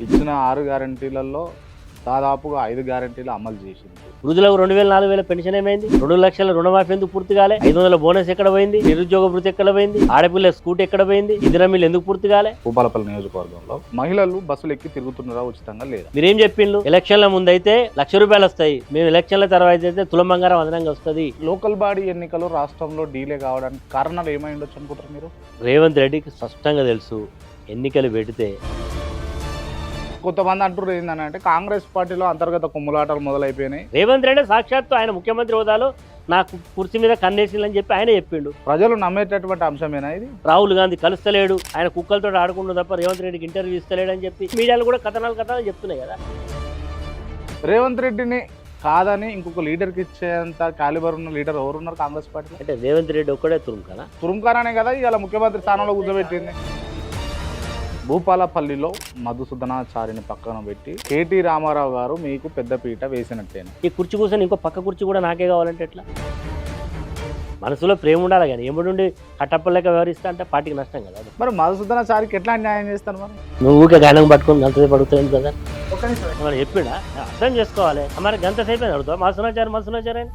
ఇచ్చిన 6 గ్యారంటీలలో దాదాపుగా 5 గ్యారంటీలు అమలు చేసింది. వృద్ధులకు 2000 4000 పెన్షన్ ఏమైంది? 2 లక్షల రుణమాఫీ ఎందుకు పూర్తి కాలే? 500 బోనస్ ఎక్కడ పోయింది? నిరుద్యోగ భృతి ఎక్కడ పోయింది? ఆడపిల్ల స్కూటీ ఎక్కడ పోయింది? ఇందిరా మిల్లు ఎందుకు పూర్తి కాలే? భూపాలపల్లి నియోజకవర్గంలో మహిళలు బస్సులు ఎక్కి తిరుగుతున్నారా ఉచితంగా లేదా? మీరేం చెప్పిండ్రు? ఎలక్షన్ల ముందైతే ₹1,00,000 వస్తాయి, మేము ఎలక్షన్ల తర్వాత అయితే తులం బంగారం అదనంగా వస్తుంది. లోకల్ బాడీ ఎన్నికలు రాష్ట్రంలో డీలే కావడానికి కారణాలు ఏమై ఉండొచ్చు అనుకుంటారు మీరు? రేవంత్ రెడ్డికి స్పష్టంగా తెలుసు, ఎన్నికలు పెడితే కొంతమంది అంటారు ఏంటంటే కాంగ్రెస్ పార్టీలో అంతర్గత కుమ్ములాటలు మొదలైపోయినాయి. రేవంత్ రెడ్డి సాక్షాత్తు ఆయన ముఖ్యమంత్రి హోదాలో నాకు కుర్చీ మీద కన్నేసిందని చెప్పి ఆయన చెప్పిండు. ప్రజలు నమ్మేటటువంటి అంశమేనా ఇది? రాహుల్ గాంధీ కలుస్తలేడు, ఆయన కుక్కలతో ఆడుకుంటూ తప్ప రేవంత్ రెడ్డికి ఇంటర్వ్యూ ఇస్తలేడు అని చెప్పి మీడియాలు కూడా కథనాలు చెప్తున్నాయి కదా. రేవంత్ రెడ్డిని కాదని ఇంకొక లీడర్కి ఇచ్చేంత కాలిబర్ ఉన్న లీడర్ ఎవరున్నారు కాంగ్రెస్ పార్టీలో? అంటే రేవంత్ రెడ్డి ఒక్కడే తురుంకానా? తురుంకానే కదా ఇవాళ ముఖ్యమంత్రి స్థానంలో కూర్చోబెట్టింది. భూపాలపల్లిలో మధుసూదనాచారిని పక్కన పెట్టి కేటీ రామారావు గారు మీకు పెద్దపీట వేసినట్టేనా? ఈ కుర్చీ కూర్చొని ఇంకో పక్క కుర్చీ కూడా నాకే కావాలంటే ఎట్లా? మనసులో ప్రేమ ఉండాలి కానీ ఎమ్మడుండి కట్టప్పలేక వ్యవహరిస్తా అంటే పార్టీకి నష్టం కదా. మరి మధుసూదనాచారికి ఎట్లా న్యాయం చేస్తారు? మరి నువ్వు ఊకే గానం పట్టుకొని గంతసేపు అడుగుతుంది కదా, మరి చెప్పిండా? అర్థం చేసుకోవాలి. మరి గంతసేపు అడుగుతావు మధుసూదనాచారి అని